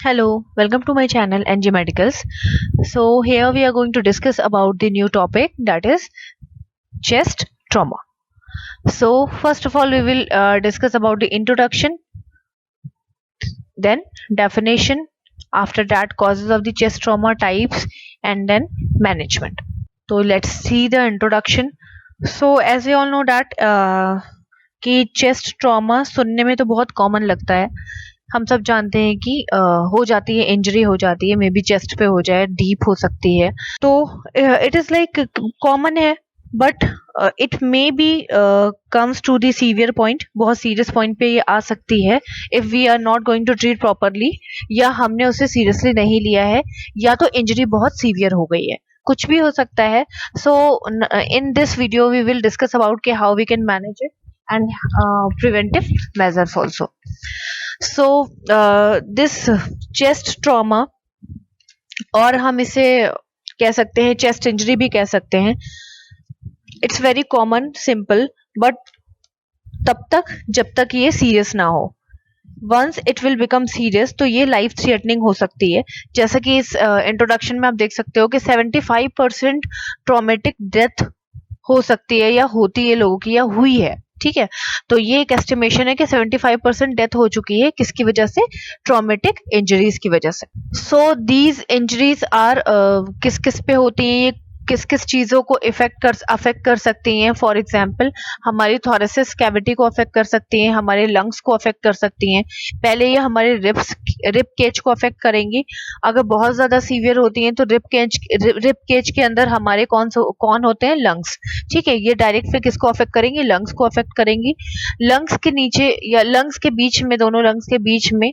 Hello, welcome to my channel NG Medicals. So here we are going to discuss about the new topic, that is chest trauma. So first of all we will discuss about the introduction, then definition, after that causes of the chest trauma, types, and then management. So let's see the introduction. So as we all know that कि chest trauma सुनने में तो बहुत common लगता है, हम सब जानते हैं कि हो जाती है, इंजरी हो जाती है, मे बी चेस्ट पे हो जाए, डीप हो सकती है, तो इट इज लाइक कॉमन है, but it may be comes to the severe point, बहुत सीरियस पॉइंट पे ये आ सकती है if we are not going to treat properly, या हमने उसे सीरियसली नहीं लिया है, या तो इंजरी बहुत सीवियर हो गई है, कुछ भी हो सकता है. So in this video we will discuss about के how we can manage it and preventive measures also. So this chest trauma, और हम इसे कह सकते हैं चेस्ट इंजरी भी कह सकते हैं, it's very common, simple, but तब तक जब तक ये सीरियस ना हो. Once it will become serious तो ये लाइफ थ्रेटनिंग हो सकती है. जैसा कि इस इंट्रोडक्शन में आप देख सकते हो कि 75% ट्रॉमेटिक डेथ हो सकती है या होती है लोगों की, या हुई है. ठीक है, तो ये एक एस्टिमेशन है कि 75% डेथ हो चुकी है, किसकी वजह से? ट्रॉमेटिक इंजरीज की वजह से. सो दीज इंजरीज आर किस किस पे होती हैं, ये किस किस चीजों को अफेक्ट कर सकती हैं. फॉर एग्जाम्पल हमारी थोरेसिस कैविटी को अफेक्ट कर सकती हैं, हमारे लंग्स को अफेक्ट कर सकती हैं. पहले ये हमारे रिब केज को अफेक्ट करेंगी. अगर बहुत ज्यादा सीवियर होती हैं तो रिब केज के अंदर हमारे कौन होते हैं? लंग्स. ठीक है, ये डायरेक्ट फिर किसको अफेक्ट करेंगी? लंग्स को अफेक्ट करेंगी. लंग्स के नीचे या लंग्स के बीच में, दोनों लंग्स के बीच में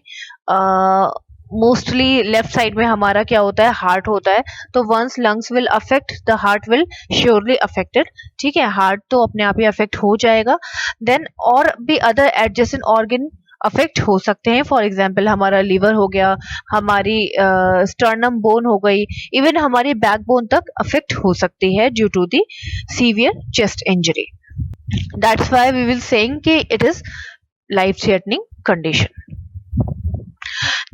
मोस्टली लेफ्ट साइड में हमारा क्या होता है? हार्ट होता है. तो once lungs will affect, the heart will surely affected. ठीक है, हार्ट तो अपने आप ही अफेक्ट हो जाएगा. देन और भी अदर एडजेसेंट ऑर्गन अफेक्ट हो सकते हैं. फॉर एग्जाम्पल हमारा लीवर हो गया, हमारी स्टर्नम बोन हो गई, इवन हमारी बैकबोन तक अफेक्ट हो सकती है due to the severe chest injury. That's why we will saying कि it is life threatening condition.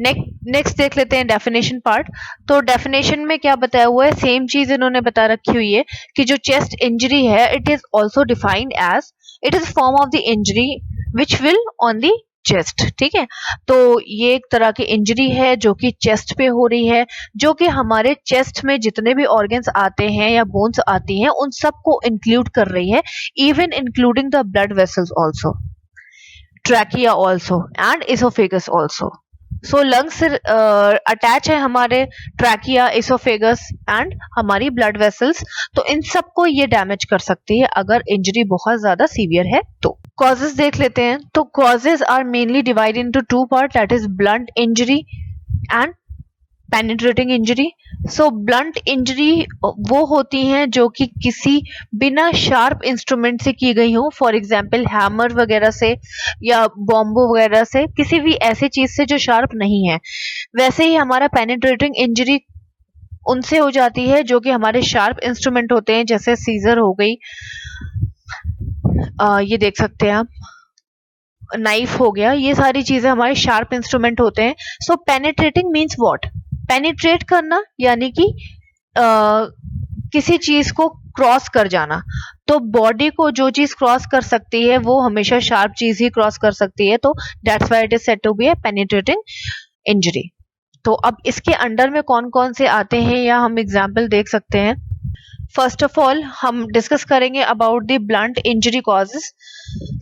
Next देख लेते हैं डेफिनेशन पार्ट. तो डेफिनेशन में क्या बताया हुआ है? सेम चीज इन्होंने बता रखी हुई है कि जो चेस्ट इंजरी है, it is also defined as, it is form of the injury which will on the chest. ठीक है, तो ये एक तरह की इंजरी है जो कि चेस्ट पे हो रही है, जो कि हमारे चेस्ट में जितने भी ऑर्गन्स आते हैं या बोन्स आती हैं उन सबको इंक्लूड कर रही है, even including the blood vessels also, trachea also and oesophagus also. So lungs attach है हमारे ट्रैकिया, इसोफेगस एंड हमारी ब्लड वेसल्स, तो इन सबको ये डैमेज कर सकती है अगर इंजरी बहुत ज्यादा सीवियर है तो. कॉजेस देख लेते हैं. तो causes are mainly divide into two part, that is blunt injury and penetrating injury. So blunt injury वो होती हैं जो कि किसी बिना शार्प इंस्ट्रूमेंट से की गई हो, फॉर एग्जाम्पल हैमर वगैरह से या बॉम्बो वगैरह से, किसी भी ऐसी चीज से जो शार्प नहीं है. वैसे ही हमारा पेनिट्रेटिंग इंजरी उनसे हो जाती है जो कि हमारे शार्प इंस्ट्रूमेंट होते हैं, जैसे सीजर हो गई, ये देख सकते हैं आप, नाइफ हो गया, ये सारी चीजें हमारे शार्प इंस्ट्रूमेंट होते हैं. सो पेनिट्रेटिंग मीन्स व्हाट? पेनिट्रेट करना यानी कि किसी चीज को क्रॉस कर जाना. तो बॉडी को जो चीज क्रॉस कर सकती है वो हमेशा शार्प चीज ही क्रॉस कर सकती है, तो that's why it is said to be a penetrating injury. तो अब इसके अंडर में कौन कौन से आते हैं या हम एग्जाम्पल देख सकते हैं. फर्स्ट ऑफ ऑल हम डिस्कस करेंगे about the blunt injury causes.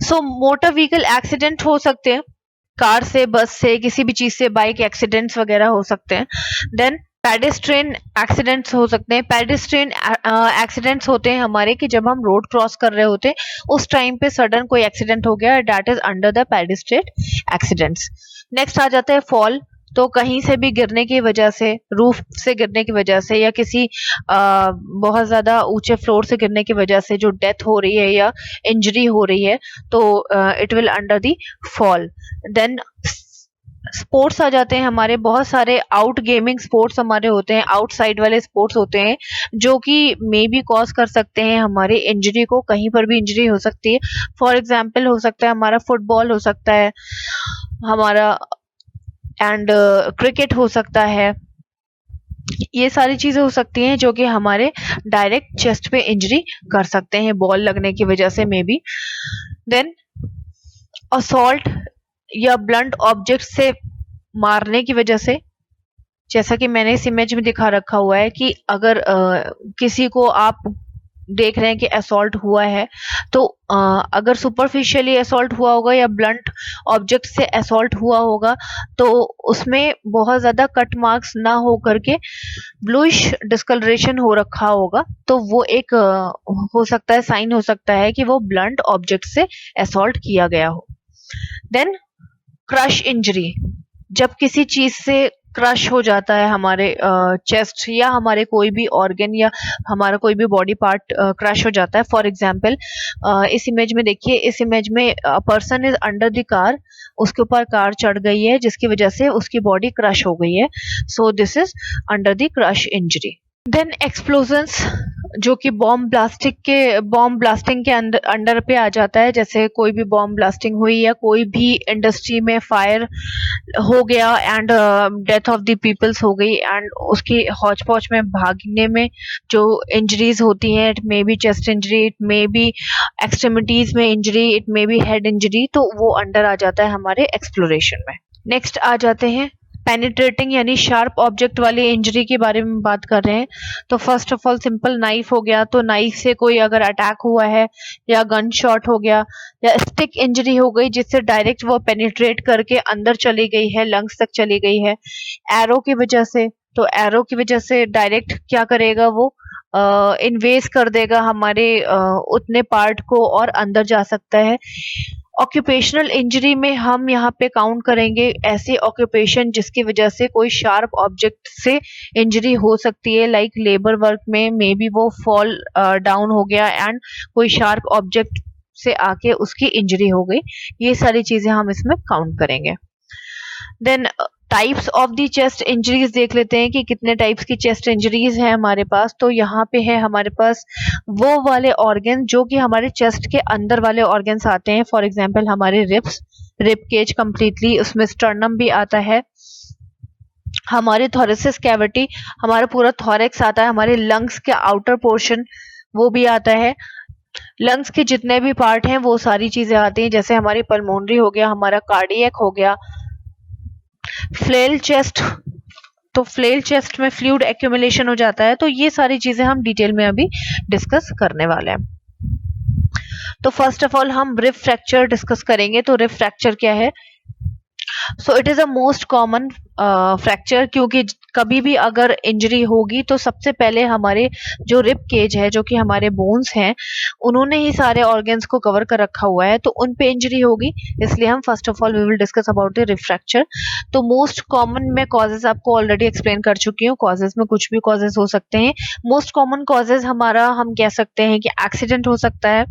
So motor vehicle accident हो सकते हैं, कार से, बस से, किसी भी चीज से, बाइक एक्सीडेंट्स वगैरह हो सकते हैं. देन पेडेस्ट्रियन एक्सीडेंट्स हो सकते हैं. पेडेस्ट्रियन एक्सीडेंट्स होते हैं हमारे कि जब हम रोड क्रॉस कर रहे होते हैं उस टाइम पे सडन कोई एक्सीडेंट हो गया, that is under the pedestrian accidents. Next आ जाता है फॉल. तो कहीं से भी गिरने की वजह से, रूफ से गिरने की वजह से, या किसी बहुत ज्यादा ऊंचे फ्लोर से गिरने की वजह से जो डेथ हो रही है या इंजरी हो रही है, तो it will under the fall. Then sports आ जाते हैं हमारे, बहुत सारे आउट गेमिंग स्पोर्ट्स हमारे होते हैं, आउटसाइड वाले स्पोर्ट्स होते हैं जो कि मे बी कॉज कर सकते हैं हमारे इंजरी को, कहीं पर भी इंजरी हो सकती है. फॉर एग्जाम्पल हो सकता है हमारा फुटबॉल हो सकता है, हमारा एंड क्रिकेट हो सकता है। ये सारी चीजें हो सकती हैं जो कि हमारे डायरेक्ट चेस्ट पे इंजरी कर सकते हैं बॉल लगने की वजह से मे बी। देन असॉल्ट या ब्लंट ऑब्जेक्ट से मारने की वजह से, जैसा कि मैंने इस इमेज में दिखा रखा हुआ है कि अगर किसी को आप देख रहे हैं कि असॉल्ट हुआ है, तो अगर सुपरफिशियली असॉल्ट हुआ होगा या ब्लंट ऑब्जेक्ट से असॉल्ट हुआ होगा तो उसमें बहुत ज्यादा कट मार्क्स ना हो करके ब्लूइश डिस्कलरेशन हो रखा होगा, तो वो एक हो सकता है, साइन हो सकता है कि वो ब्लंट ऑब्जेक्ट से असॉल्ट किया गया हो। देन क्रश इंजरी, जब किसी चीज से क्रश हो जाता है हमारे चेस्ट या हमारे कोई भी ऑर्गन या हमारा कोई भी बॉडी पार्ट क्रश हो जाता है। फॉर एग्जाम्पल इस इमेज में देखिए, इस इमेज में person is under the car, उसके ऊपर कार चढ़ गई है जिसकी वजह से उसकी बॉडी क्रश हो गई है। So this is under the crush injury. Then explosions, जो कि बॉम्ब ब्लास्टिंग के अंडर पे आ जाता है। जैसे कोई भी बॉम्ब ब्लास्टिंग हुई या कोई भी इंडस्ट्री में फायर हो गया and death of the peoples हो गई एंड उसकी हौच पौच में भागने में जो इंजरीज होती हैं, it may be chest injury, it may be extremities में injury, it may be head injury, तो वो अंडर आ जाता है हमारे एक्सप्लोरेशन में। नेक्स्ट आ जाते हैं पेनिट्रेटिंग यानी शार्प ऑब्जेक्ट वाली इंजरी के बारे में बात कर रहे हैं। तो first of all simple knife हो गया, तो नाइफ से कोई अगर अटैक हुआ है या गन शॉट हो गया या स्टिक इंजरी हो गई जिससे डायरेक्ट वो पेनिट्रेट करके अंदर चली गई है, लंग्स तक चली गई है। एरो की वजह से, तो एरो की वजह से डायरेक्ट क्या करेगा, वो इन्वेस कर देगा हमारे उतने पार्ट को और अंदर जा सकता है। ऑक्यूपेशनल इंजरी में हम यहाँ पे काउंट करेंगे ऐसे ऑक्यूपेशन जिसकी वजह से कोई शार्प ऑब्जेक्ट से इंजरी हो सकती है, लाइक लेबर वर्क में मे बी वो फॉल डाउन हो गया एंड कोई शार्प ऑब्जेक्ट से आके उसकी इंजरी हो गई। ये सारी चीजें हम इसमें काउंट करेंगे। Then types of the chest injuries देख लेते हैं कि कितने टाइप्स की चेस्ट इंजरीज हैं हमारे पास। तो यहाँ पे है हमारे पास वो वाले ऑर्गन जो कि हमारे चेस्ट के अंदर वाले ऑर्गन्स आते हैं। फॉर एग्जांपल हमारे रिब केज कंप्लीटली, उसमें स्टर्नम भी आता है, हमारे थोरेसिस कैविटी, हमारा पूरा थोरेक्स आता है, हमारे लंग्स के आउटर पोर्शन वो भी आता है, लंग्स के जितने भी पार्ट हैं वो सारी चीजें आती हैं, जैसे हमारी पल्मोनरी हो गया, हमारा कार्डियक हो गया। फ्लेल चेस्ट, तो फ्लेल चेस्ट में फ्लूइड एक्यूमुलेशन हो जाता है। तो ये सारी चीजें हम डिटेल में अभी डिस्कस करने वाले हैं। तो फर्स्ट ऑफ ऑल हम रिब फ्रैक्चर डिस्कस करेंगे। तो रिब फ्रैक्चर क्या है? So it is a most common fracture, क्योंकि कभी भी अगर इंजरी होगी तो सबसे पहले हमारे जो रिब केज है, जो कि हमारे बोन्स हैं, उन्होंने ही सारे ऑर्गन्स को कवर कर रखा हुआ है, तो उन पे इंजरी होगी। इसलिए हम first of all we will discuss about the rib fracture. तो मोस्ट कॉमन मैं कॉजेज आपको ऑलरेडी एक्सप्लेन कर चुकी हूँ। कॉजेज में कुछ भी कॉजेज हो सकते हैं। मोस्ट कॉमन कॉजेज हमारा हम कह सकते हैं कि एक्सीडेंट हो सकता है।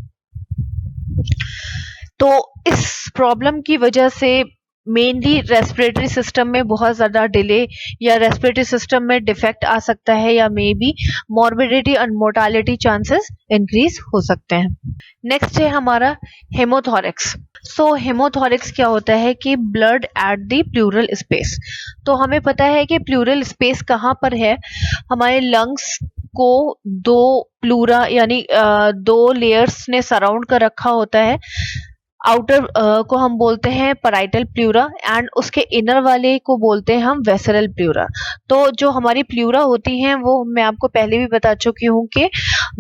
तो इस प्रॉब्लम की वजह से मेनली रेस्पिरेटरी सिस्टम में बहुत ज्यादा डिले या रेस्पिरेटरी सिस्टम में डिफेक्ट आ सकता है, या may be morbidity and mortality chances increase हो सकते हैं। नेक्स्ट है हमारा हेमोथोरेक्स। सो हेमोथोरेक्स क्या होता है कि blood at the plural space. तो हमें पता है कि प्लूरल स्पेस कहाँ पर है। हमारे लंग्स को दो प्लूरा यानी दो लेयर्स ने सराउंड कर रखा होता है। आउटर को हम बोलते हैं पैराइटल प्लूरा एंड उसके इनर वाले को बोलते हैं हम वेसरल प्लूरा। तो जो हमारी प्लूरा होती हैं वो मैं आपको पहले भी बता चुकी हूँ कि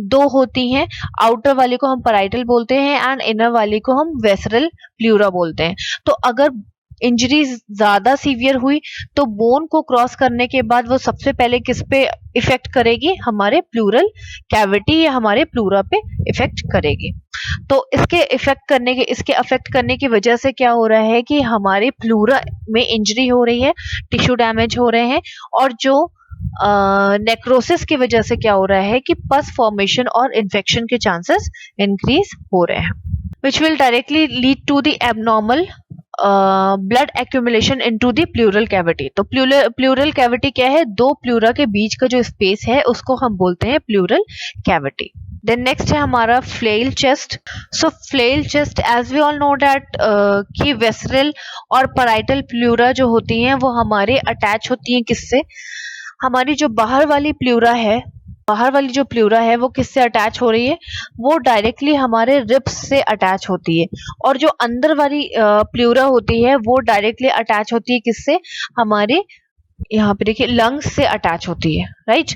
दो होती हैं। आउटर वाले को हम पैराइटल बोलते हैं एंड इनर वाले को हम वेसरल प्लूरा बोलते हैं। तो अगर इंजरी ज्यादा सीवियर हुई तो बोन को क्रॉस करने के बाद वो सबसे पहले किस पे इफेक्ट करेगी? हमारे प्लूरल कैविटी या हमारे प्लूरा पे इफेक्ट करेगी। तो इसके अफेक्ट करने की वजह से क्या हो रहा है कि हमारे प्लूरा में इंजरी हो रही है, टिश्यू डैमेज हो रहे हैं, और जो नेक्रोसिस की वजह से क्या हो रहा है कि पस फॉर्मेशन और इन्फेक्शन के चांसेस इंक्रीज हो रहे हैं, which will directly lead to the abnormal blood accumulation into the pleural cavity. तो प्लूरल कैविटी क्या है? दो प्लूरा के बीच का जो स्पेस है उसको हम बोलते हैं प्लूरल कैविटी। देन नेक्स्ट है हमारा flail chest. So flail chest as we all know that कि वेसरल और पैराइटल प्लूरा जो होती हैं वो हमारे अटैच होती हैं किससे, हमारी जो बाहर वाली प्लूरा है, बाहर वाली जो प्लूरा है वो किससे अटैच हो रही है, वो डायरेक्टली हमारे रिब्स से अटैच होती है। और जो अंदर वाली प्लूरा होती है वो डायरेक्टली अटैच होती है किससे, हमारे यहाँ पे देखिए लंग्स से अटैच होती है, राइट।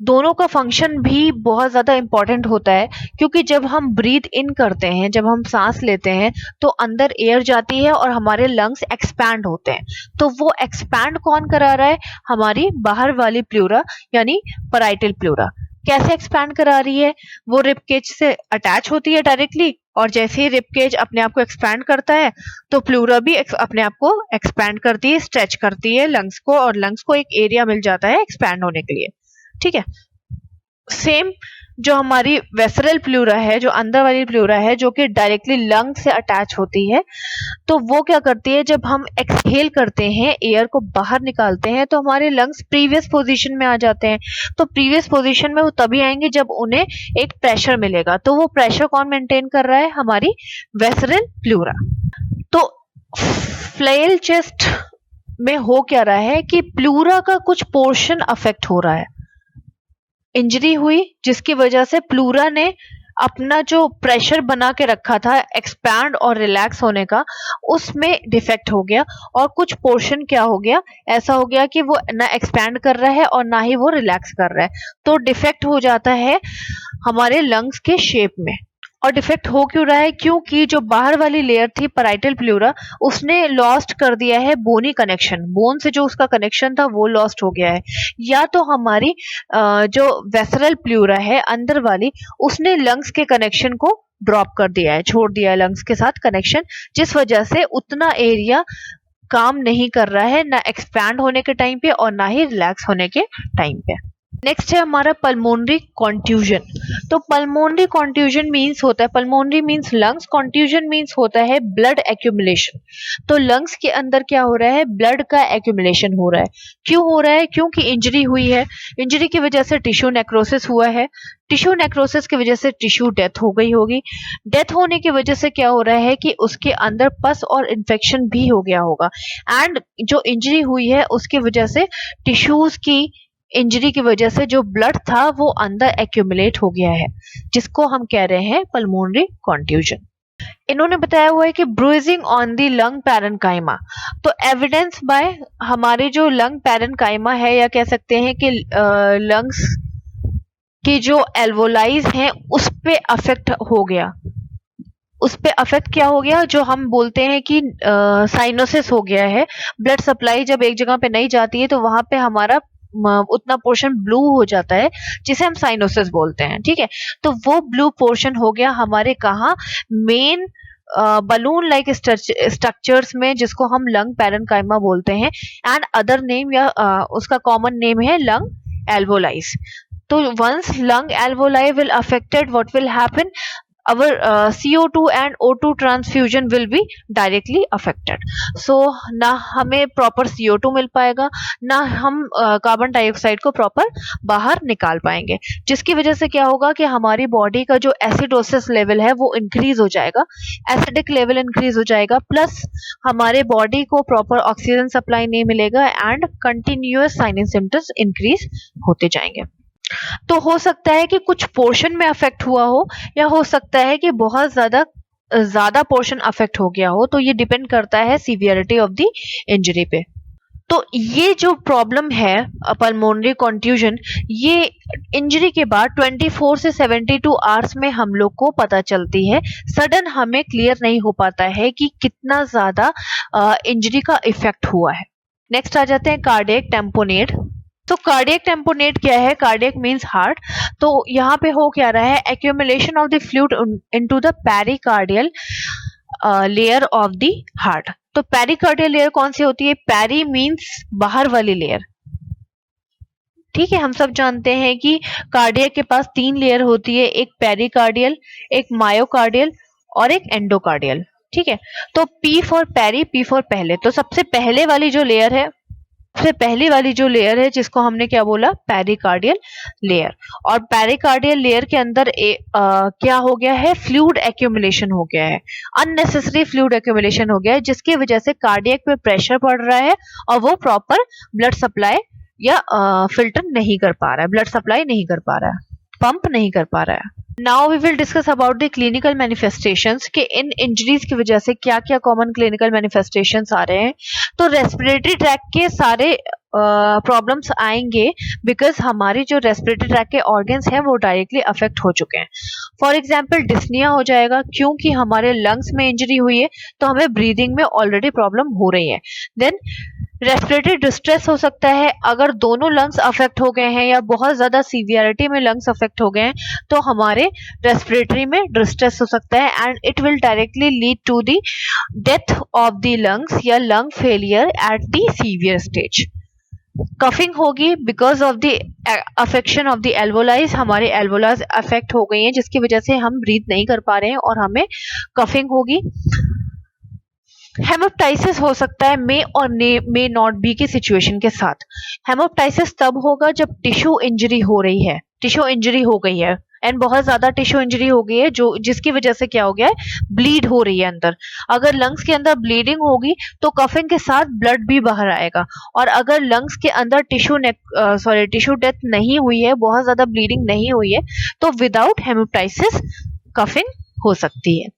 दोनों का फंक्शन भी बहुत ज्यादा इंपॉर्टेंट होता है, क्योंकि जब हम ब्रीथ इन करते हैं, जब हम सांस लेते हैं तो अंदर एयर जाती है और हमारे लंग्स एक्सपैंड होते हैं। तो वो एक्सपैंड कौन करा रहा है, हमारी बाहर वाली प्लूरा यानी पैराइटल प्लूरा। कैसे एक्सपैंड करा रही है, वो रिब केज से अटैच होती है डायरेक्टली, और जैसे ही रिब केज अपने आप को एक्सपैंड करता है तो प्लूरा भी अपने आप को एक्सपैंड करती है, स्ट्रेच करती है लंग्स को, और लंग्स को एक एरिया मिल जाता है एक्सपैंड होने के लिए, ठीक है। सेम जो हमारी वेसरल प्लूरा है, जो अंदर वाली प्लूरा है, जो कि डायरेक्टली लंग से अटैच होती है, तो वो क्या करती है, जब हम एक्सहेल करते हैं, एयर को बाहर निकालते हैं, तो हमारे लंग्स प्रीवियस पोजीशन में आ जाते हैं। तो प्रीवियस पोजीशन में वो तभी आएंगे जब उन्हें एक प्रेशर मिलेगा। तो वो प्रेशर कौन मेंटेन कर रहा है, हमारी वेसरल प्लूरा। तो फ्लेल चेस्ट में हो क्या रहा है कि प्लूरा का कुछ पोर्शन अफेक्ट हो रहा है, इंजरी हुई जिसकी वजह से प्लूरा ने अपना जो प्रेशर बना के रखा था एक्सपैंड और रिलैक्स होने का, उसमें डिफेक्ट हो गया, और कुछ पोर्शन क्या हो गया, ऐसा हो गया कि वो ना एक्सपैंड कर रहा है और ना ही वो रिलैक्स कर रहा है। तो डिफेक्ट हो जाता है हमारे लंग्स के शेप में। और डिफेक्ट हो क्यों रहा है, क्योंकि जो बाहर वाली लेयर थी पैराइटल प्लूरा, उसने लॉस्ट कर दिया है बोनी कनेक्शन, बोन से जो उसका कनेक्शन था वो लॉस्ट हो गया है। या तो हमारी जो वेसरल प्लूरा है अंदर वाली, उसने लंग्स के कनेक्शन को ड्रॉप कर दिया है, छोड़ दिया है लंग्स के साथ कनेक्शन, जिस वजह से उतना एरिया काम नहीं कर रहा है, ना एक्सपैंड होने के टाइम पे और ना ही रिलैक्स होने के टाइम पे। नेक्स्ट है हमारा पल्मोनरी कॉन्ट्यूजन। तो पल्मोनरी कॉन्ट्यूजन मीन्स होता है, pulmonary means lungs, contusion means होता है ब्लड एक्यूमुलेशन। तो लंग्स के अंदर क्या हो रहा है, ब्लड का एक्यूमुलेशन हो रहा है। क्यों हो रहा है, क्योंकि इंजरी हुई है, इंजरी की वजह से टिश्यू नेक्रोसिस हुआ है, टिश्यू नेक्रोसिस की वजह से टिश्यू डेथ हो गई होगी, डेथ होने की वजह से क्या हो रहा है कि उसके अंदर पस और इन्फेक्शन भी हो गया होगा, एंड जो इंजरी हुई है उसकी वजह से टिश्यूज की इंजरी की वजह से जो ब्लड था वो अंदर एक्यूमुलेट हो गया है, जिसको हम कह रहे हैं पल्मोनरी कॉन्ट्यूजन। इन्होंने बताया हुआ है कि ब्रूइजिंग ऑन दी लंग पैरेन्काइमा। तो एविडेंस बाय हमारे जो लंग पैरेन्काइमा है, या कह सकते हैं कि लंग्स की जो एल्वोलाइज हैं उस पे अफेक्ट हो गया, उस पे अफेक्ट क्या हो गया, जो हम बोलते हैं कि साइनोसिस हो गया है। ब्लड सप्लाई जब एक जगह पे नहीं जाती है तो वहां पे हमारा उतना पोर्शन ब्लू हो जाता है, जिसे हम साइनोसिस बोलते हैं, ठीक है। तो वो ब्लू पोर्शन हो गया हमारे कहाँ, मेन बलून लाइक स्ट्रक्चर्स में, जिसको हम लंग पैरेन्काइमा बोलते हैं, एंड अदर नेम या उसका कॉमन नेम है लंग एल्वोलाइज। तो once lung alveoli will affected, what will happen, our CO2 and O2 transfusion will be directly affected. So ना हमें प्रॉपर CO2 मिल पाएगा, ना हम कार्बन डाइऑक्साइड को प्रॉपर बाहर निकाल पाएंगे, जिसकी वजह से क्या होगा कि हमारी बॉडी का जो एसिडोसिस लेवल है वो इंक्रीज हो जाएगा, एसिडिक लेवल इंक्रीज हो जाएगा, प्लस हमारे बॉडी को प्रॉपर ऑक्सीजन सप्लाई नहीं मिलेगा, and continuous sign symptoms increase होते जाएंगे। तो हो सकता है कि कुछ पोर्शन में अफेक्ट हुआ हो, या हो सकता है कि बहुत ज्यादा पोर्शन अफेक्ट हो गया हो। तो ये डिपेंड करता है सीवियरिटी ऑफ द इंजरी पे। तो ये जो प्रॉब्लम है पल्मोनरी कॉन्ट्यूजन, ये इंजरी के बाद 24 से 72 आवर्स में हम लोग को पता चलती है। सडन हमें क्लियर नहीं हो पाता है कि कितना ज्यादा इंजरी का इफेक्ट हुआ है। नेक्स्ट आ जाते हैं कार्डियक टेम्पोनेट। तो कार्डियक टेम्पोनेट क्या है, कार्डियक मीन्स हार्ट। तो यहाँ पे हो क्या रहा है, accumulation of the fluid into the pericardial layer of the heart. तो पेरिकार्डियल लेयर कौन सी होती है, पेरी मीन्स बाहर वाली लेयर, ठीक है। हम सब जानते हैं कि कार्डियक के पास 3 लेयर होती है, एक पेरिकार्डियल, एक मायोकार्डियल और एक एंडोकार्डियल, ठीक है। तो P for peri, P for पहले। तो सबसे पहले वाली जो लेयर है सबसे पहली वाली जो लेयर है जिसको हमने क्या बोला, पेरिकार्डियल लेयर। और पेरिकार्डियल लेयर के अंदर क्या हो गया है, फ्लूइड एक्यूमुलेशन हो गया है, अननेसेसरी फ्लूइड एक्यूमुलेशन हो गया है, जिसकी वजह से कार्डियक पे प्रेशर पड़ रहा है और वो प्रॉपर ब्लड सप्लाई या फिल्टर नहीं कर पा रहा है, ब्लड सप्लाई नहीं कर पा रहा है, पंप नहीं कर पा रहा है। Now we will discuss about the clinical manifestations कि इन इंजरीज की वजह से क्या क्या कॉमन क्लिनिकल मैनिफेस्टेशंस आ रहे हैं। तो रेस्पिरेटरी ट्रैक के सारे प्रॉब्लम्स आएंगे बिकॉज हमारी जो रेस्पिरेटरी ट्रैक के ऑर्गन्स हैं वो डायरेक्टली अफेक्ट हो चुके हैं। फॉर एग्जांपल डिस्निया हो जाएगा, क्योंकि हमारे लंग्स में इंजरी हुई है तो हमें ब्रीदिंग में ऑलरेडी प्रॉब्लम हो रही है। देन रेस्पिरेटरी डिस्ट्रेस हो सकता है, अगर दोनों लंग्स अफेक्ट हो गए हैं या बहुत ज्यादा सीवियरिटी में लंग्स अफेक्ट हो गए हैं तो हमारे रेस्पिरेटरी में डिस्ट्रेस हो सकता है and it will directly lead to the death of the lungs या lung failure at the severe stage. Coughing होगी because of the affection of the alveoli, हमारे एल्वोलाइज अफेक्ट हो गई हैं जिसकी वजह से हम ब्रीथ नहीं कर पा रहे हैं और हमें कफिंग होगी। हेमोप्टाइसिस हो सकता है मे और मे नॉट बी की सिचुएशन के साथ। हेमोप्टाइसिस तब होगा जब टिश्यू इंजरी हो रही है, टिश्यू इंजरी हो गई है एंड बहुत ज्यादा टिश्यू इंजरी हो गई है जो जिसकी वजह से क्या हो गया है, ब्लीड हो रही है अंदर। अगर लंग्स के अंदर ब्लीडिंग होगी तो कफिंग के साथ ब्लड भी बाहर आएगा, और अगर लंग्स के अंदर टिश्यू डेथ नहीं हुई है, बहुत ज्यादा ब्लीडिंग नहीं हुई है, तो विदाउट हेमोप्टाइसिस कफिंग हो सकती है।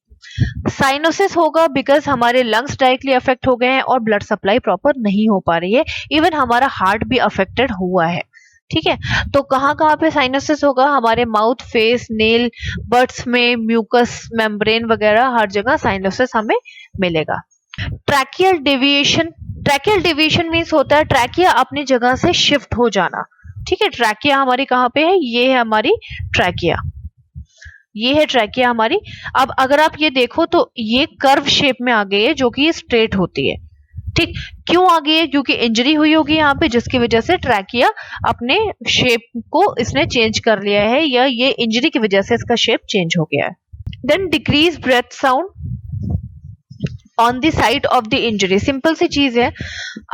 साइनोसिस होगा बिकॉज हमारे लंग्स डायरेक्टली अफेक्ट हो गए हैं और ब्लड सप्लाई प्रॉपर नहीं हो पा रही है, इवन हमारा हार्ट भी अफेक्टेड हुआ है। ठीक है, तो कहाँ कहाँ पे साइनोसिस होगा, हमारे माउथ, फेस, नेल, बर्ड्स में, म्यूकस मेम्ब्रेन वगैरह हर जगह साइनोसिस हमें मिलेगा। ट्रैकियल डेविएशन मीन्स होता है ट्रैकिया अपनी जगह से शिफ्ट हो जाना। ठीक है, ट्रैकिया हमारी कहाँ पे है, ये है हमारी ट्रैकिया, ये है ट्रैकिया हमारी। अब अगर आप ये देखो तो ये कर्व शेप में आ गई है जो कि स्ट्रेट होती है। ठीक, क्यों आ गई है, क्योंकि इंजरी हुई होगी यहाँ पे जिसकी वजह से ट्रैकिया अपने शेप को इसने चेंज कर लिया है, या ये इंजरी की वजह से इसका शेप चेंज हो गया है। Then decrease breath sound on the side of the injury. Simple सी चीज है,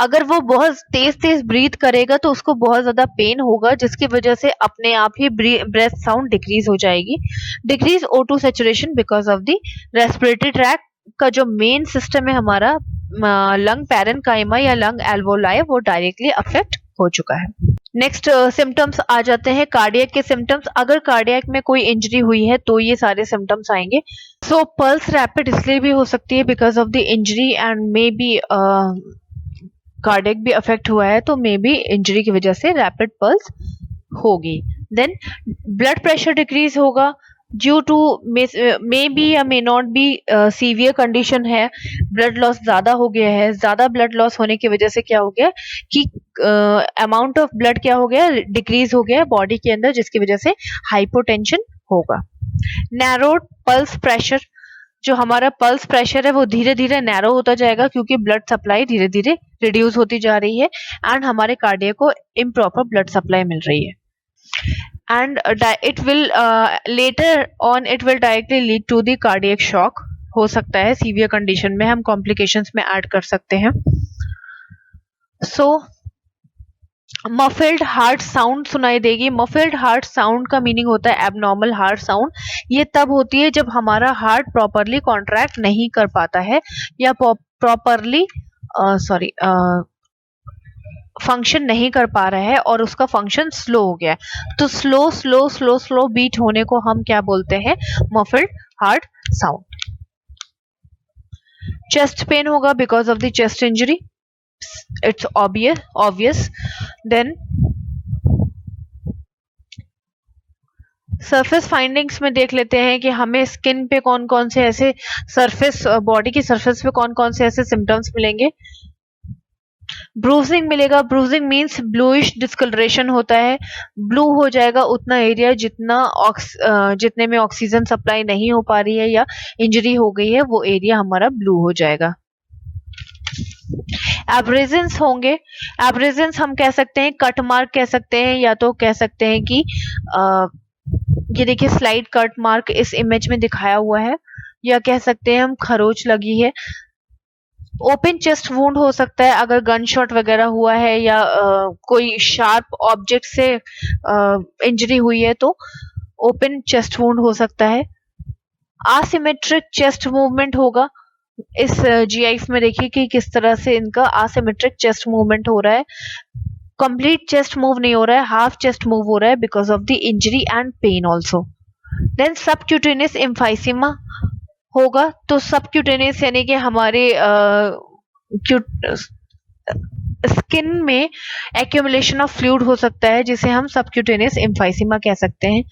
अगर वो बहुत तेज तेज ब्रीथ करेगा तो उसको बहुत ज्यादा पेन होगा जिसकी वजह से अपने आप ही ब्रेथ साउंड डिक्रीज हो जाएगी। Decrease O2 saturation because of the respiratory tract का जो मेन सिस्टम है हमारा लंग पैरेन्काइमा या लंग एल्वोलाई, वो डायरेक्टली अफेक्ट हो चुका है। नेक्स्ट सिम्टम्स आ जाते हैं कार्डियक के सिम्टम्स। अगर कार्डियक में कोई इंजरी हुई है तो ये सारे सिम्टम्स आएंगे। सो पल्स रैपिड इसलिए भी हो सकती है because of the injury and may be cardiac भी अफेक्ट हुआ है तो मे बी इंजरी की वजह से रैपिड पल्स होगी। देन ब्लड प्रेशर डिक्रीज होगा ड्यू टू मे बी या may not be severe condition है, ब्लड लॉस ज्यादा हो गया है। ज्यादा ब्लड लॉस होने की वजह से क्या हो गया कि अमाउंट ऑफ ब्लड क्या हो गया, डिक्रीज हो गया बॉडी के अंदर, जिसकी वजह से हाइपोटेंशन होगा। नैरोड पल्स प्रेशर, जो हमारा पल्स प्रेशर है वो धीरे धीरे नैरो होता जाएगा क्योंकि ब्लड सप्लाई धीरे धीरे रिड्यूस होती जा रही है एंड हमारे कार्डियक को इम्प्रॉपर ब्लड सप्लाई मिल रही है। And it will later on it will directly lead to the cardiac shock। हो सकता है सीवियर कंडीशन में हम कॉम्प्लिकेशंस में ऐड कर सकते हैं। सो मफिल्ड हार्ट साउंड सुनाई देगी। मफिल्ड हार्ट साउंड का मीनिंग होता है एबनॉर्मल हार्ट साउंड। ये तब होती है जब हमारा हार्ट प्रॉपरली कॉन्ट्रैक्ट नहीं कर पाता है या प्रॉपरली फंक्शन नहीं कर पा रहा है और उसका फंक्शन स्लो हो गया है। तो slow slow slow slow beat होने को हम क्या बोलते हैं, muffled heart sound. Chest pain होगा because of the chest injury, it's obvious. Then surface findings में देख लेते हैं कि हमें स्किन पे कौन कौन से ऐसे सरफेस, बॉडी की सरफेस पे कौन कौन से ऐसे सिम्टम्स मिलेंगे। ब्रूजिंग मिलेगा। ब्रूजिंग मीन्स ब्लूइश डिस्कलरेशन होता है। ब्लू हो जाएगा उतना एरिया जितने में ऑक्सीजन सप्लाई नहीं हो पा रही है या इंजरी हो गई है, वो एरिया हमारा ब्लू हो जाएगा। एब्रेजन्स होंगे। एब्रेजन्स हम कह सकते हैं कट मार्क कह सकते हैं, या तो कह सकते हैं कि ये देखिए स्लाइड कट मार्क इस इमेज में दिखाया हुआ है, या कह सकते हैं हम खरोच लगी है। ओपन चेस्ट वुंड हो सकता है अगर गन शॉट वगैरह हुआ है या कोई शार्प ऑब्जेक्ट से इंजरी हुई है तो ओपन चेस्ट वुंड हो सकता है। आसिमेट्रिक चेस्ट मूवमेंट होगा। इस जीआईएफ में देखिए कि किस तरह से इनका आसिमेट्रिक चेस्ट मूवमेंट हो रहा है। कंप्लीट चेस्ट मूव नहीं हो रहा है, हाफ चेस्ट मूव हो रहा है because of the injury and pain also. Then subcutaneous emphysema होगा। तो सबक्यूटेनियस यानी कि हमारे स्किन में एक्यूमुलेशन ऑफ फ्लूइड हो सकता है जिसे हम सबक्यूटेनियस एम्फाइसीमा कह सकते हैं।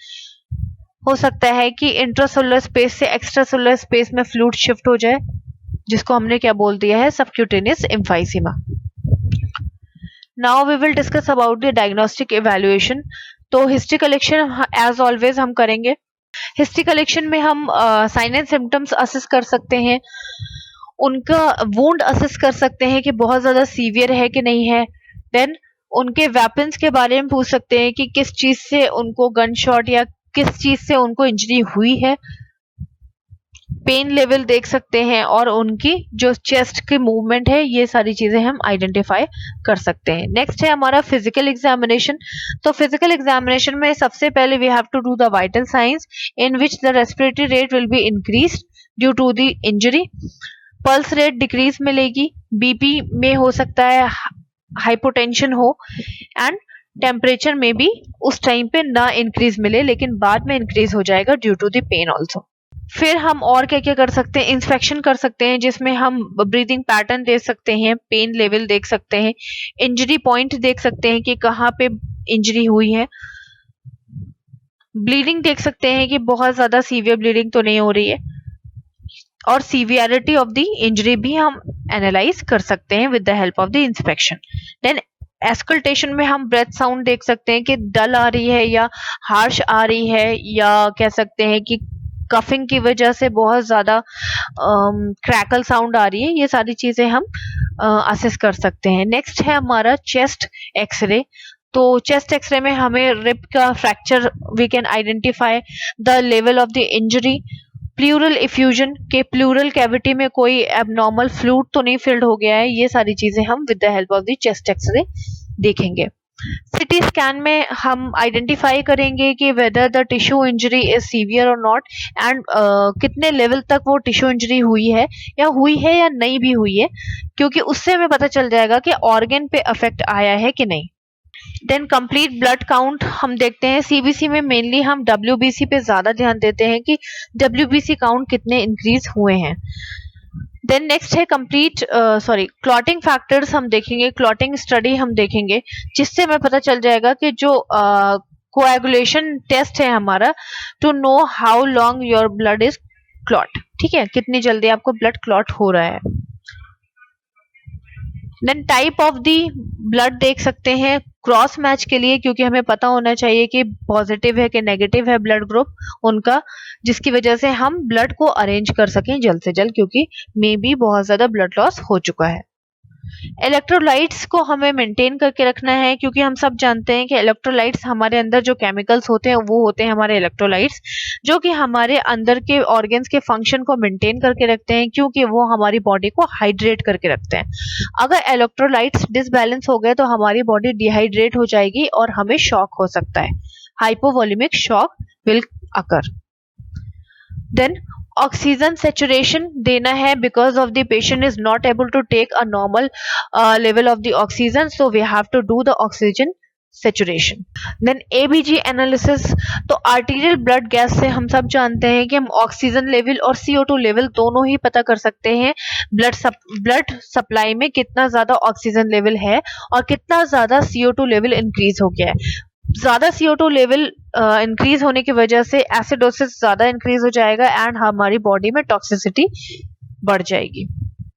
हो सकता है कि इंट्रासेलुलर स्पेस से एक्स्ट्रासेलुलर स्पेस में फ्लूइड शिफ्ट हो जाए जिसको हमने क्या बोल दिया है, subcutaneous emphysema. Now we will discuss about the diagnostic evaluation. तो हिस्ट्री कलेक्शन एज ऑलवेज हम करेंगे। हिस्ट्री कलेक्शन में हम साइन एंड सिम्टम्स असेस कर सकते हैं, उनका वुंड असेस कर सकते हैं कि बहुत ज्यादा सीवियर है कि नहीं है। देन उनके वेपन्स के बारे में पूछ सकते हैं कि किस चीज से उनको गन शॉट या किस चीज से उनको इंजरी हुई है। पेन लेवल देख सकते हैं और उनकी जो चेस्ट की मूवमेंट है, ये सारी चीजें हम आइडेंटिफाई कर सकते हैं। नेक्स्ट है हमारा फिजिकल एग्जामिनेशन। तो फिजिकल एग्जामिनेशन में सबसे पहले we have to do the vital signs in which the respiratory rate will be increase due to the injury. Pulse rate decrease मिलेगी, बीपी में हो सकता है हाइपोटेंशन हो, एंड टेम्परेचर में भी उस टाइम पे ना इंक्रीज मिले लेकिन बाद में इंक्रीज हो जाएगा due to the pain also. फिर हम और क्या क्या कर सकते हैं, इंस्पेक्शन कर सकते हैं जिसमें हम ब्रीदिंग पैटर्न देख सकते हैं, पेन लेवल देख सकते हैं, इंजरी पॉइंट देख सकते हैं कि कहाँ पे इंजरी हुई है, ब्लीडिंग देख सकते हैं कि बहुत ज्यादा सीवियर ब्लीडिंग तो नहीं हो रही है, और सीवियरिटी ऑफ द इंजरी भी हम एनालाइज कर सकते हैं with the help of the inspection. Then auscultation में हम ब्रेथ साउंड देख सकते हैं कि डल आ रही है या हार्श आ रही है, या कह सकते हैं कि कफिंग की वजह से बहुत ज्यादा क्रैकल साउंड आ रही है। ये सारी चीजें हम असेस कर सकते हैं। नेक्स्ट है हमारा चेस्ट एक्सरे। तो चेस्ट एक्सरे में हमें रिब का fracture we can identify the level of the injury. Pleural effusion के प्लूरल कैविटी में कोई एबनॉर्मल फ्लूइड तो नहीं फिल्ड हो गया है, ये सारी चीजें हम with the help of the chest x-ray देखेंगे। सिटी स्कैन में हम आइडेंटिफाई करेंगे कि whether the tissue injury is severe और नॉट, एंड कितने लेवल तक वो टिश्यू इंजरी हुई है या नहीं भी हुई है, क्योंकि उससे हमें पता चल जाएगा कि ऑर्गन पे अफेक्ट आया है कि नहीं। देन कंप्लीट ब्लड काउंट हम देखते हैं। सीबीसी में मेनली हम डब्ल्यूबीसी पे ज्यादा ध्यान देते हैं कि डब्ल्यूबीसी काउंट कितने इंक्रीज हुए हैं। देन नेक्स्ट है कंप्लीट क्लॉटिंग फैक्टर्स हम देखेंगे, क्लॉटिंग स्टडी हम देखेंगे, जिससे हमें पता चल जाएगा कि जो कोएगुलेशन टेस्ट है हमारा, to know how long your blood is clot, ठीक है, कितनी जल्दी आपको ब्लड क्लॉट हो रहा है। Then type of the blood देख सकते हैं क्रॉस मैच के लिए, क्योंकि हमें पता होना चाहिए कि पॉजिटिव है कि नेगेटिव है ब्लड ग्रुप उनका, जिसकी वजह से हम ब्लड को अरेंज कर सकें जल्द से जल्द, क्योंकि मे बी बहुत ज्यादा ब्लड लॉस हो चुका है। इलेक्ट्रोलाइट्स को हमें मेंटेन करके रखना है, क्योंकि हम सब जानते हैं कि इलेक्ट्रोलाइट्स हमारे अंदर जो केमिकल्स होते हैं वो होते हैं हमारे इलेक्ट्रोलाइट्स, जो कि हमारे अंदर के ऑर्गन्स के फंक्शन को मेंटेन करके रखते हैं, क्योंकि वो हमारी बॉडी को हाइड्रेट करके रखते हैं। अगर इलेक्ट्रोलाइट्स डिसबैलेंस हो गए तो हमारी बॉडी डिहाइड्रेट हो जाएगी और हमें शॉक हो सकता है, hypovolemic shock will occur. Then oxygen saturation देना है, because of the patient is not able to take a normal level of the oxygen, so we have to do the oxygen saturation. Then ABG analysis. तो arterial blood gas से हम सब जानते हैं कि हम ऑक्सीजन लेवल और CO2 level दोनों ही पता कर सकते हैं। ब्लड सप्लाई में कितना ज्यादा ऑक्सीजन लेवल है और कितना ज्यादा CO2 लेवल इंक्रीज हो गया है। ज्यादा CO2 लेवल इंक्रीज होने की वजह से एसिडोसिस ज्यादा इंक्रीज हो जाएगा एंड हमारी बॉडी में टॉक्सिसिटी बढ़ जाएगी।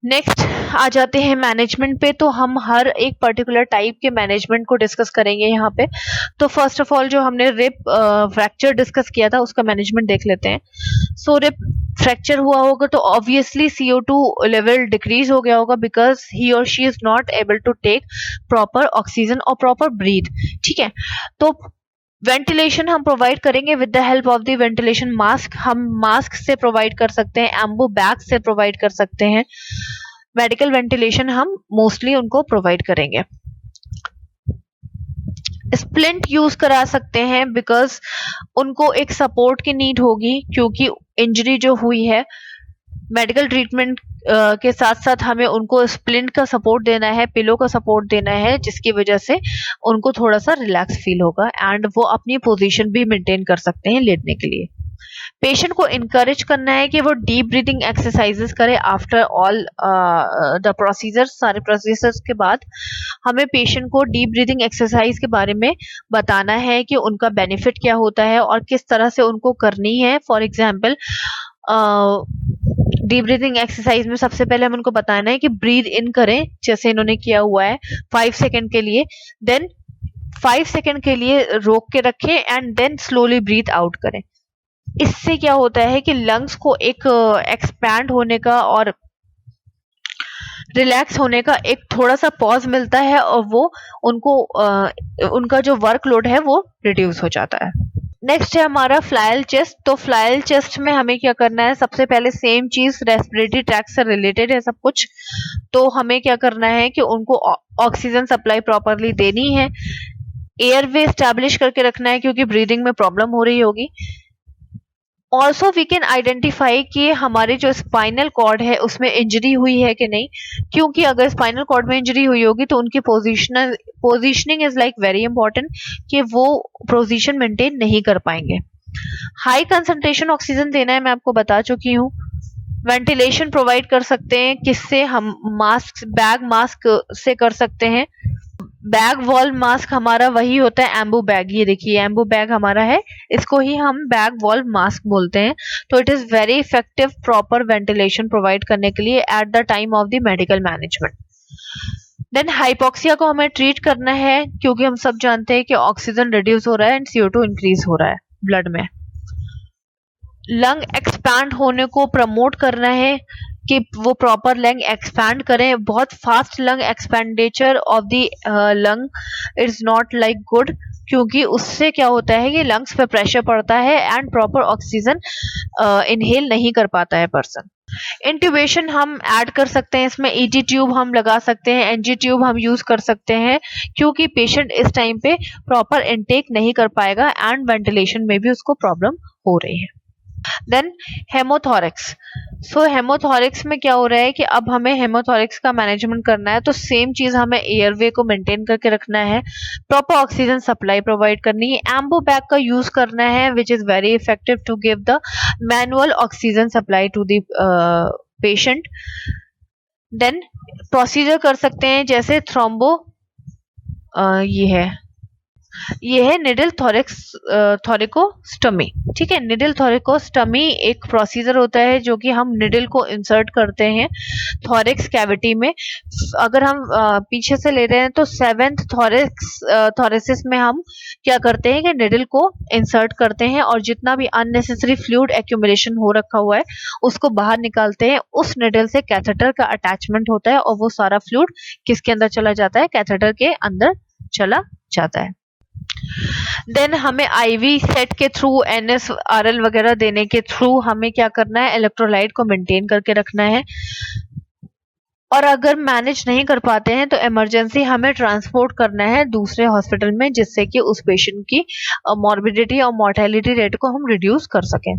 नेक्स्ट आ जाते हैं मैनेजमेंट पे। तो हम हर एक पर्टिकुलर टाइप के मैनेजमेंट को डिस्कस करेंगे यहाँ पे। तो फर्स्ट ऑफ ऑल जो हमने रिब फ्रैक्चर डिस्कस किया था उसका मैनेजमेंट देख लेते हैं। सो रिब फ्रैक्चर हुआ होगा तो ऑब्वियसली CO2 लेवल डिक्रीज हो गया होगा, बिकॉज ही और she is not able to take proper oxygen और प्रॉपर ब्रीथ, ठीक है। तो वेंटिलेशन हम प्रोवाइड करेंगे with the help of the ventilation mask. हम मास्क से प्रोवाइड कर सकते हैं, एम्बू बैग से प्रोवाइड कर सकते हैं। मेडिकल वेंटिलेशन हम मोस्टली उनको प्रोवाइड करेंगे। स्प्लिंट यूज करा सकते हैं बिकॉज उनको एक सपोर्ट की नीड होगी, क्योंकि इंजरी जो हुई है मेडिकल ट्रीटमेंट के साथ साथ हमें उनको स्प्लिंट का सपोर्ट देना है, पिलो का सपोर्ट देना है, जिसकी वजह से उनको थोड़ा सा रिलैक्स फील होगा एंड वो अपनी पोजीशन भी मेंटेन कर सकते हैं लेटने के लिए। पेशेंट को इनकरेज करना है कि वो डीप ब्रीदिंग एक्सरसाइजेस करे आफ्टर ऑल द प्रोसीजर। सारे प्रोसीजर्स के बाद हमें पेशेंट को डीप ब्रीदिंग एक्सरसाइज के बारे में बताना है कि उनका बेनिफिट क्या होता है और किस तरह से उनको करनी है। For example deep breathing exercise में सबसे पहले हम उनको बताना है कि ब्रीद इन करें, जैसे इन्होंने किया हुआ है 5 सेकंड के लिए, देन 5 सेकंड के लिए रोक के रखें and then slowly breathe out करें। इससे क्या होता है कि लंग्स को एक एक्सपैंड होने का और रिलैक्स होने का एक थोड़ा सा पॉज मिलता है और वो उनको उनका जो वर्कलोड है वो रिड्यूस हो जाता है। नेक्स्ट है हमारा फ्लायल चेस्ट। तो फ्लायल चेस्ट में हमें क्या करना है, सबसे पहले सेम चीज, रेस्पिरेटरी ट्रैक्ट से रिलेटेड है सब कुछ। तो हमें क्या करना है कि उनको ऑक्सीजन सप्लाई प्रॉपरली देनी है, एयरवे स्टैब्लिश करके रखना है क्योंकि ब्रीदिंग में प्रॉब्लम हो रही होगी। ऑल्सो वी कैन आइडेंटिफाई कि हमारे जो स्पाइनल कॉर्ड है उसमें इंजरी हुई है कि नहीं, क्योंकि अगर स्पाइनल कॉर्ड में इंजरी हुई होगी तो उनकी positioning is like very important, कि वो पोजीशन मेंटेन नहीं कर पाएंगे। हाई कंसंट्रेशन ऑक्सीजन देना है, मैं आपको बता चुकी हूँ। वेंटिलेशन प्रोवाइड कर सकते हैं, किससे हम मास्क, बैग मास्क से कर सकते हैं। बैग वॉल मास्क हमारा वही होता है एम्बू बैग, ये देखिए एम्बू बैग हमारा है, इसको ही हम बैग वॉल मास्क बोलते हैं। तो it is very effective proper ventilation provide करने के लिए at the time of the medical management. Then hypoxia को हमें ट्रीट करना है, क्योंकि हम सब जानते हैं कि ऑक्सीजन रिड्यूस हो रहा है एंड CO2 इंक्रीज हो रहा है ब्लड में। लंग एक्सपैंड होने को प्रमोट करना है कि वो प्रॉपर लंग एक्सपैंड करें। बहुत fast lung expenditure of the lung is not like good, क्योंकि उससे क्या होता है कि लंग्स पे प्रेशर पड़ता है एंड प्रॉपर ऑक्सीजन इनहेल नहीं कर पाता है पर्सन। इंट्यूबेशन हम ऐड कर सकते हैं इसमें, ET ट्यूब हम लगा सकते हैं, NG ट्यूब हम यूज कर सकते हैं, क्योंकि पेशेंट इस टाइम पे प्रॉपर इनटेक नहीं कर पाएगा एंड वेंटिलेशन में भी उसको प्रॉब्लम हो रही है। देन हेमोथोरेक्स। सो हेमोथोरेक्स में क्या हो रहा है कि अब हमें हेमोथोरेक्स का मैनेजमेंट करना है, तो सेम चीज हमें एयरवे को मेंटेन करके रखना है, प्रॉपर ऑक्सीजन सप्लाई प्रोवाइड करनी है, एम्बो बैग का यूज करना है which is very effective to give the manual oxygen supply to the patient. Then procedure कर सकते हैं जैसे थ्रोम्बो, ये है निडल थोरिकोस्टमी। ठीक है, निडल थोरिकोस्टमी एक प्रोसीजर होता है जो कि हम निडल को इंसर्ट करते हैं थोरिक्स कैविटी में। अगर हम पीछे से ले रहे हैं तो 7th थोरेसिस में हम क्या करते हैं कि निडल को इंसर्ट करते हैं और जितना भी अननेसेसरी फ्लूइड एक्यूमुलेशन हो रखा हुआ है उसको बाहर निकालते हैं। उस निडल से कैथेटर का अटैचमेंट होता है और वो सारा फ्लूइड किसके अंदर चला जाता है, कैथेटर के अंदर चला जाता है। देन हमें IV सेट के थ्रू, NSRL वगैरह देने के थ्रू हमें क्या करना है, इलेक्ट्रोलाइट को मेंटेन करके रखना है। और अगर मैनेज नहीं कर पाते हैं तो इमरजेंसी हमें ट्रांसपोर्ट करना है दूसरे हॉस्पिटल में, जिससे कि उस पेशेंट की मॉर्बिडिटी और मोर्टेलिटी रेट को हम रिड्यूस कर सकें।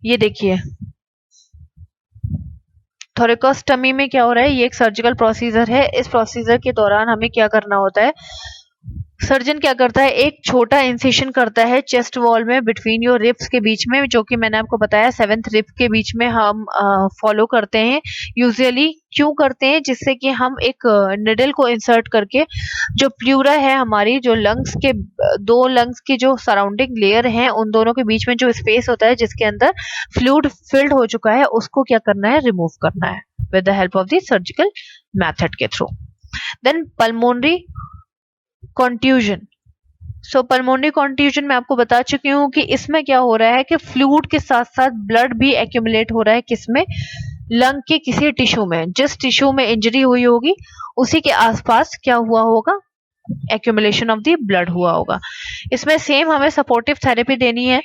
ये देखिए थोरिकोस्टमी में क्या हो रहा है, ये एक सर्जिकल प्रोसीजर है। इस प्रोसीजर के दौरान हमें क्या करना होता है, सर्जन क्या करता है, एक छोटा इंसिशन करता है चेस्ट वॉल में बिटवीन योर रिब्स के बीच में, जो कि मैंने आपको बताया 7th रिब के बीच में हम फॉलो करते हैं यूजुअली। क्यों करते हैं, जिससे कि हम एक निडल को इंसर्ट करके जो प्लूरा है हमारी, जो लंग्स के दो लंग्स की जो सराउंडिंग लेयर है उन दोनों के बीच में जो स्पेस होता है जिसके अंदर फ्लूइड फिल्ड हो चुका है, उसको क्या करना है, रिमूव करना है with the help of the surgical method के थ्रू। Then pulmonary contusion. So pulmonary contusion मैं आपको बता चुकी हूँ कि इसमें क्या हो रहा है कि फ्लूइड के साथ साथ ब्लड भी एक्यूमुलेट हो रहा है, किसमें, लंग के किसी टिश्यू में। जिस टिश्यू में इंजरी हुई होगी उसी के आसपास क्या हुआ होगा, एक्यूमुलेशन ऑफ द ब्लड हुआ होगा। इसमें सेम हमें सपोर्टिव थेरेपी देनी है।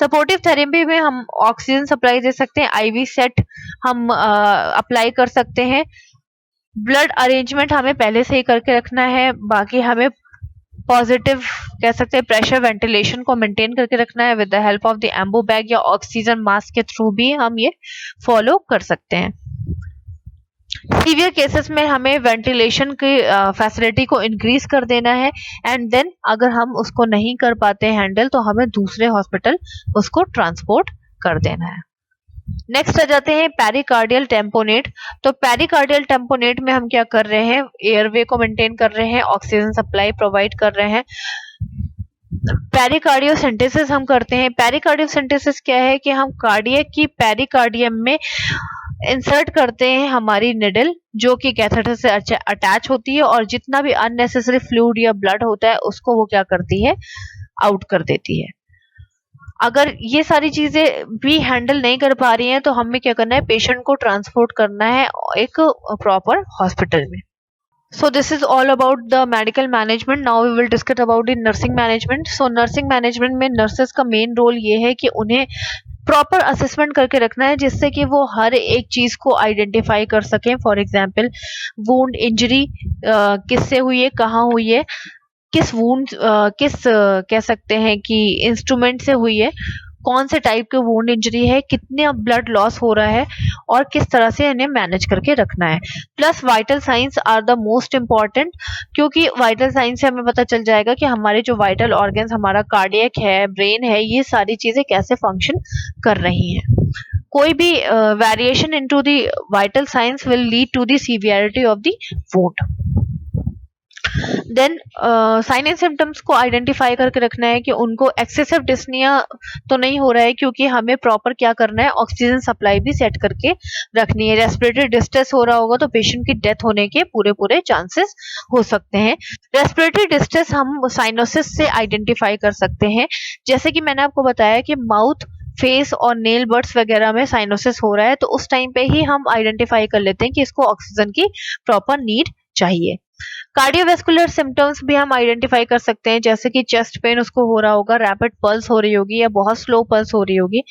सपोर्टिव थेरेपी में हम ऑक्सीजन सप्लाई दे सकते हैं, आईवी सेट हम अप्लाई कर सकते हैं। ब्लड अरेंजमेंट हमें पहले से ही करके रखना है। बाकी हमें पॉजिटिव कह सकते हैं प्रेशर वेंटिलेशन को मेंटेन करके रखना है with the help of the ambu bag या ऑक्सीजन मास्क के थ्रू भी हम ये फॉलो कर सकते हैं। सीवियर केसेस में हमें वेंटिलेशन की फैसिलिटी को इंक्रीज कर देना है एंड देन अगर हम उसको नहीं कर पाते हैंडल तो हमें दूसरे हॉस्पिटल उसको ट्रांसपोर्ट कर देना है। नेक्स्ट आ जाते हैं पेरिकार्डियल टेम्पोनेट। तो पेरिकार्डियल टेम्पोनेट में हम क्या कर रहे हैं, एयरवे को मेंटेन कर रहे हैं, ऑक्सीजन सप्लाई प्रोवाइड कर रहे हैं। पेरिकार्डियोसेंटेसिस हम करते हैं। पेरिकार्डियोसेंटेसिस क्या है कि हम कार्डियक की पेरिकार्डियम में इंसर्ट करते हैं हमारी निडल जो कि कैथेटर से अटैच होती है और जितना भी अननेसेसरी फ्लूइड या ब्लड होता है उसको वो क्या करती है, आउट कर देती है। अगर ये सारी चीजें भी हैंडल नहीं कर पा रही हैं तो हमें क्या करना है, पेशेंट को ट्रांसपोर्ट करना है एक प्रॉपर हॉस्पिटल में। So this is all about the medical management. Now we will discuss about the nursing management. So nursing management में nurses का main role ये है कि उन्हें प्रॉपर असेसमेंट करके रखना है जिससे कि वो हर एक चीज को आइडेंटिफाई कर सकें। फॉर एग्जाम्पल वुंड इंजरी किससे हुई है, कहाँ हुई है, किस वुंड कह सकते हैं कि इंस्ट्रूमेंट से हुई है, कौन से टाइप के वुंड इंजरी है, कितने ब्लड लॉस हो रहा है और किस तरह से इन्हें मैनेज करके रखना है। Plus vital signs are the most important, क्योंकि वाइटल साइंस से हमें पता चल जाएगा कि हमारे जो वाइटल ऑर्गन्स, हमारा कार्डियक है, ब्रेन है, ये सारी चीजें कैसे फंक्शन कर रही हैं। कोई भी variation into the vital signs will lead to the severity of the wound. Then sign and symptoms को आइडेंटिफाई करके रखना है कि उनको एक्सेसिव डिस्निया तो नहीं हो रहा है, क्योंकि हमें प्रॉपर क्या करना है, ऑक्सीजन सप्लाई भी सेट करके रखनी है। रेस्पिरेटरी डिस्ट्रेस हो रहा होगा तो पेशेंट की डेथ होने के पूरे चांसेस हो सकते हैं। रेस्पिरेटरी डिस्ट्रेस हम साइनोसिस से आइडेंटिफाई कर सकते हैं। जैसे कि मैंने आपको बताया कि माउथ, फेस और नेल बर्ड्स वगैरह में साइनोसिस हो रहा है तो उस टाइम पे ही हम आइडेंटिफाई कर लेते हैं कि इसको ऑक्सीजन की प्रॉपर नीड चाहिए। कार्डियोवैस्कुलर सिम्टम्स भी हम आइडेंटिफाई कर सकते हैं, जैसे कि चेस्ट पेन उसको हो रहा होगा, रैपिड पल्स हो रही होगी या बहुत स्लो पल्स हो रही होगी,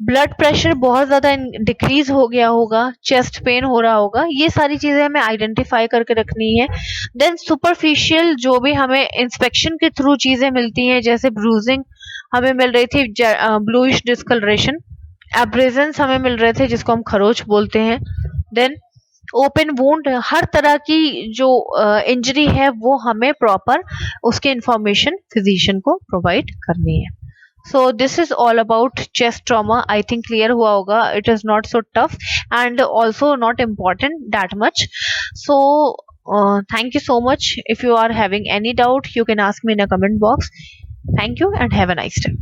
ब्लड प्रेशर बहुत ज्यादा डिक्रीज हो गया होगा, चेस्ट पेन हो रहा होगा, ये सारी चीजें हमें आइडेंटिफाई करके रखनी है। देन सुपरफिशियल जो भी हमें इंस्पेक्शन के थ्रू चीजें मिलती हैं, जैसे ब्रूजिंग हमें मिल रही थी, ब्लूइश डिस्कलरेशन, एब्रेजन्स हमें मिल रहे थे जिसको हम खरोच बोलते हैं। देन ओपन वुंड, हर तरह की जो इंजरी है वो हमें प्रॉपर उसके इंफॉर्मेशन फिजिशियन को प्रोवाइड करनी है। So this is all about chest trauma. I think clear हुआ होगा। It is not so tough and also not important that much. So thank you so much. If you are having any doubt, you can ask me in a comment box. Thank you and have a nice day.